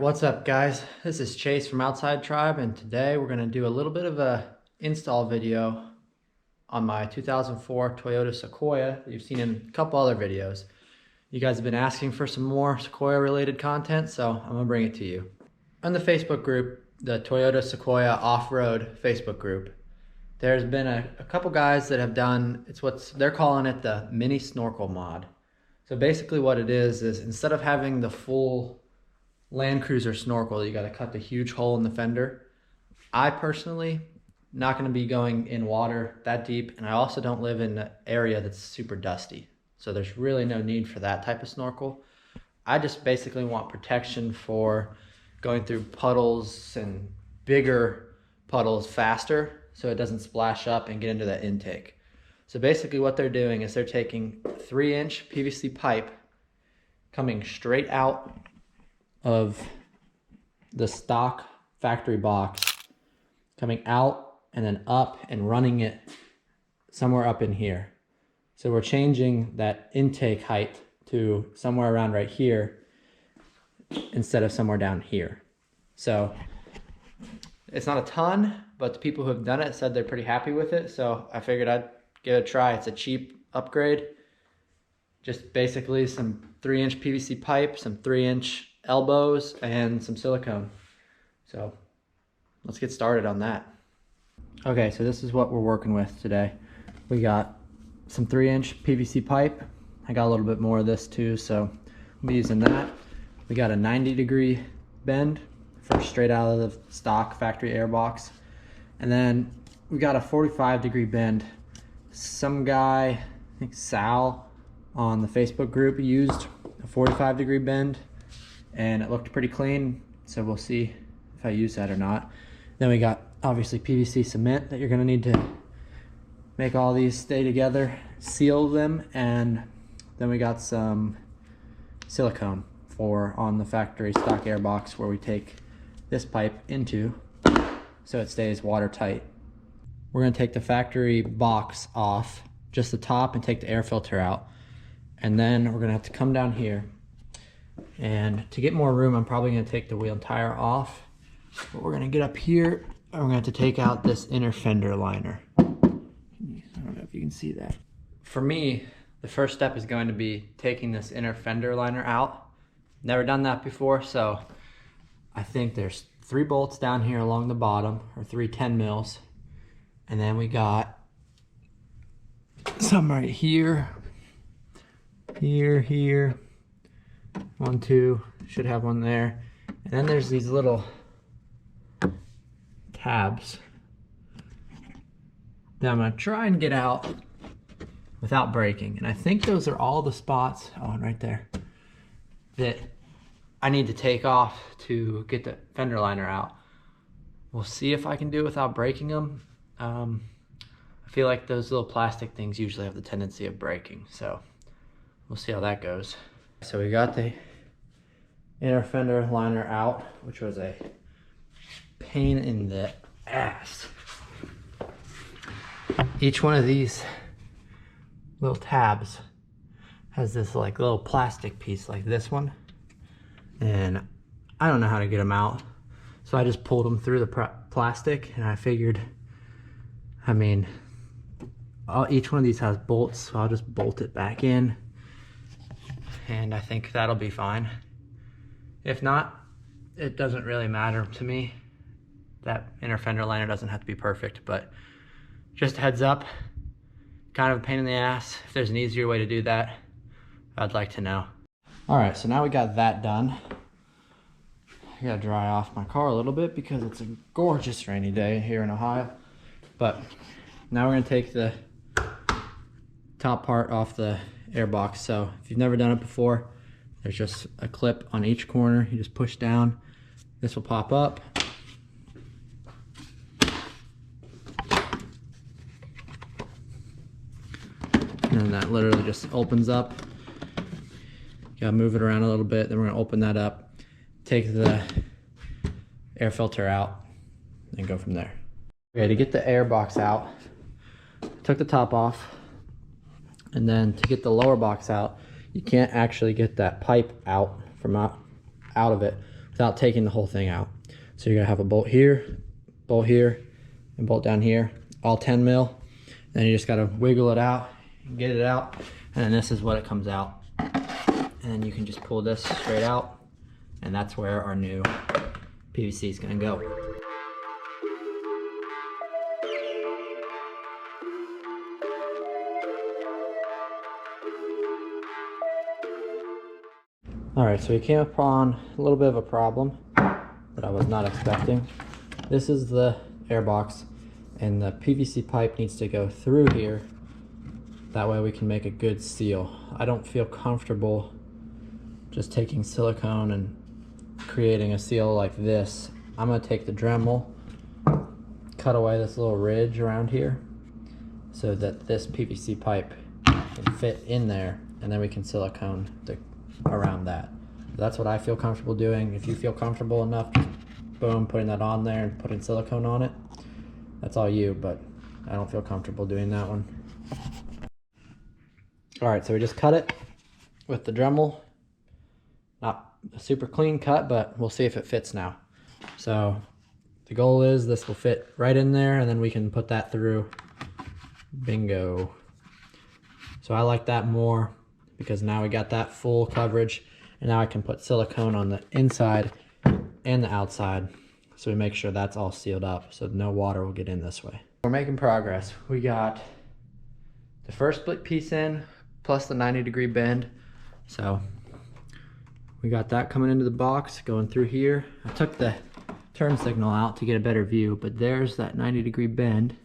What's up guys? This is Chase from Outside Tribe, and today we're going to do a little bit of a install video on my 2004 Toyota Sequoia that you've seen in a couple other videos. You guys have been asking for some more Sequoia related content, so I'm going to bring it to you. On the Facebook group, the Toyota Sequoia Off-Road Facebook group, there's been a couple guys that have done, they're calling it the mini snorkel mod. So basically what it is instead of having the full Land Cruiser snorkel, you got to cut the huge hole in the fender. I personally not going to be going in water that deep, and I also don't live in an area that's super dusty, so there's really no need for that type of snorkel. I just basically want protection for going through puddles and bigger puddles faster so it doesn't splash up and get into that intake. So basically what they're doing is they're taking 3-inch PVC pipe coming straight out of the stock factory box, coming out and then up and running it somewhere up in here. So we're changing that intake height to somewhere around right here instead of somewhere down here. So it's not a ton, but the people who have done it said they're pretty happy with it, so I figured I'd give it a try. It's a cheap upgrade. Just basically some 3-inch PVC pipe, some 3-inch elbows, and some silicone. So let's get started on that. Okay, so this is what we're working with today. We got some 3-inch PVC pipe. I got a little bit more of this too, so I'll be using that. We got a 90-degree bend for straight out of the stock factory airbox. And then we got a 45-degree bend. Some guy, I think Sal, on the Facebook group used a 45-degree bend, and it looked pretty clean, so we'll see if I use that or not. Then we got obviously PVC cement that you're going to need to make all these stay together, seal them, and then we got some silicone for on the factory stock airbox where we take this pipe into so it stays watertight. We're going to take the factory box off, just the top, and take the air filter out, and then we're going to have to come down here. And to get more room, I'm probably going to take the wheel and tire off. But we're going to get up here, and we're going to have to take out this inner fender liner. I don't know if you can see that. For me, the first step is going to be taking this inner fender liner out. Never done that before, so I think there's 3 bolts down here along the bottom, or 3 10 mils. And then we got some right here, here. 1, 2, should have one there. And then there's these little tabs that I'm gonna try and get out without breaking. And I think those are all the spots, oh, and right there, that I need to take off to get the fender liner out. We'll see if I can do it without breaking them. I feel like those little plastic things usually have the tendency of breaking, so we'll see how that goes. So we got the inner fender liner out, which was a pain in the ass. Each one of these little tabs has this like little plastic piece like this one, and I don't know how to get them out, so I just pulled them through the plastic, and I figured, I mean, each one of these has bolts, so I'll just bolt it back in, and I think that'll be fine. If not, it doesn't really matter to me. That inner fender liner doesn't have to be perfect, but just a heads up, kind of a pain in the ass. If there's an easier way to do that, I'd like to know. All right, so now we got that done. I gotta dry off my car a little bit because it's a gorgeous rainy day here in Ohio. But now we're gonna take the top part off the airbox. So if you've never done it before, there's just a clip on each corner. You just push down, this will pop up. And then that literally just opens up. You gotta move it around a little bit, then we're gonna open that up, take the air filter out, and go from there. Okay, to get the air box out, I took the top off, and then to get the lower box out, you can't actually get that pipe out from out of it without taking the whole thing out. So you're gonna have a bolt here, and bolt down here, all 10 mil. Then you just gotta wiggle it out, get it out, and then this is what it comes out. And you can just pull this straight out, and that's where our new PVC is gonna go. All right, so we came upon a little bit of a problem that I was not expecting. This is the air box, and the PVC pipe needs to go through here. That way we can make a good seal. I don't feel comfortable just taking silicone and creating a seal like this. I'm gonna take the Dremel, cut away this little ridge around here so that this PVC pipe can fit in there, and then we can silicone around that. That's what I feel comfortable doing. If you feel comfortable enough, just boom, putting that on there and putting silicone on it. That's all you, but I don't feel comfortable doing that one. All right, so we just cut it with the Dremel. Not a super clean cut, but we'll see if it fits now. So the goal is this will fit right in there, and then we can put that through. Bingo. So I like that more because now we got that full coverage, and now I can put silicone on the inside and the outside, so we make sure that's all sealed up so no water will get in this way. We're making progress. We got the first split piece in plus the 90-degree bend. So we got that coming into the box, going through here. I took the turn signal out to get a better view, but there's that 90-degree bend.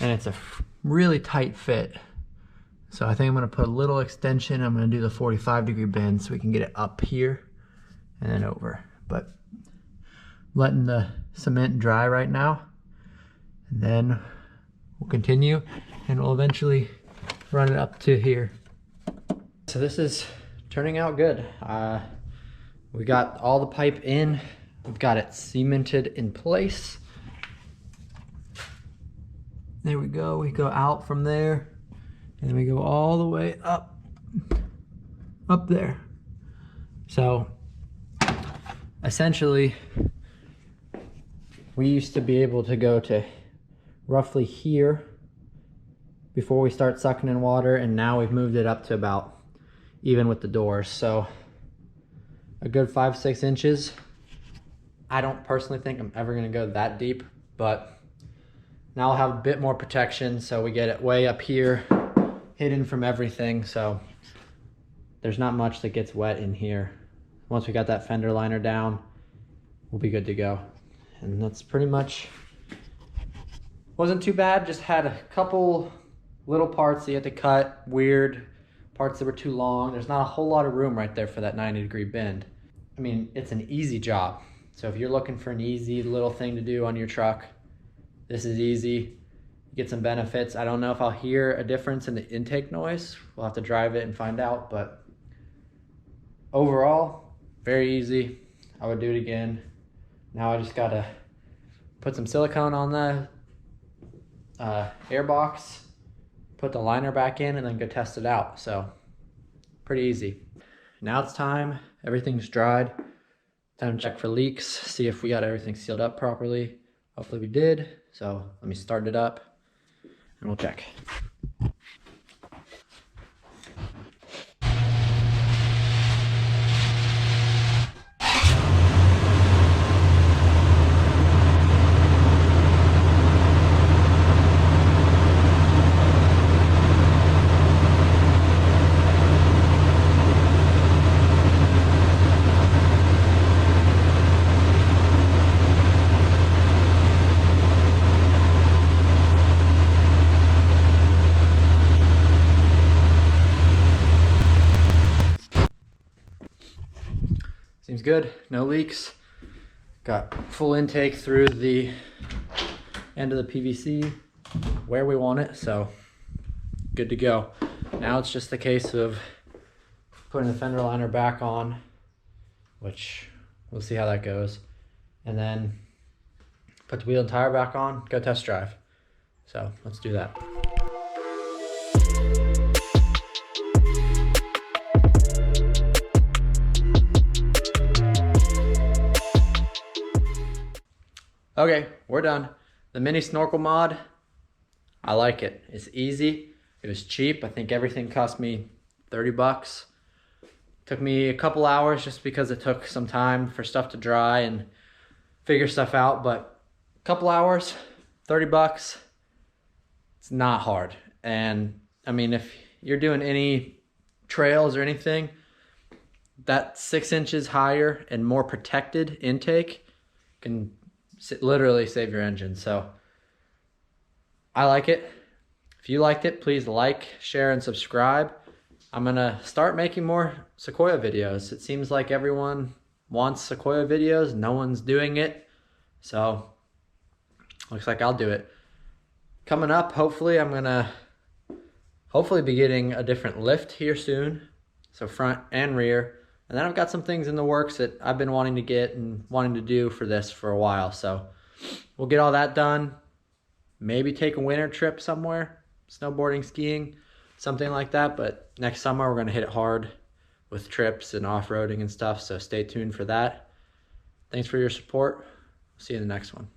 And it's a really tight fit. So I think I'm gonna put a little extension. I'm gonna do the 45-degree bend so we can get it up here and then over. But letting the cement dry right now, and then we'll continue and we'll eventually run it up to here. So this is turning out good. We got all the pipe in. We've got it cemented in place. There we go. We go out from there, and then we go all the way up there. So essentially, we used to be able to go to roughly here before we start sucking in water, and now we've moved it up to about even with the doors. So a good 5-6 inches. I don't personally think I'm ever gonna go that deep, but now I'll have a bit more protection, so we get it way up here, hidden from everything, so there's not much that gets wet in here. Once we got that fender liner down, we'll be good to go. And that's pretty much, wasn't too bad, just had a couple little parts that you had to cut, weird parts that were too long. There's not a whole lot of room right there for that 90-degree bend. I mean, it's an easy job. So if you're looking for an easy little thing to do on your truck, this is easy. You get some benefits. I don't know if I'll hear a difference in the intake noise. We'll have to drive it and find out, but overall, very easy. I would do it again. Now I just gotta put some silicone on the air box, put the liner back in, and then go test it out. So pretty easy. Now it's time. Everything's dried. Time to check for leaks, see if we got everything sealed up properly. Hopefully we did. So let me start it up and we'll check. Seems good, no leaks. Got full intake through the end of the PVC where we want it, so good to go. Now it's just a case of putting the fender liner back on, which we'll see how that goes, and then put the wheel and tire back on, go test drive. So let's do that. Okay, we're done. The mini snorkel mod, I like it. It's easy. It was cheap. I think everything cost me 30 bucks. Took me a couple hours just because it took some time for stuff to dry and figure stuff out, but a couple hours, 30 bucks. It's not hard. And I mean, if you're doing any trails or anything, that 6 inches higher and more protected intake can literally save your engine. So I like it. If you liked it, please like, share, and subscribe. I'm gonna start making more Sequoia videos. It seems like everyone wants Sequoia videos. No one's doing it. So looks like I'll do it. Coming up, hopefully I'm gonna be getting a different lift here soon. So front and rear. And then I've got some things in the works that I've been wanting to get and wanting to do for this for a while. So we'll get all that done. Maybe take a winter trip somewhere, snowboarding, skiing, something like that. But next summer we're gonna hit it hard with trips and off-roading and stuff. So stay tuned for that. Thanks for your support. See you in the next one.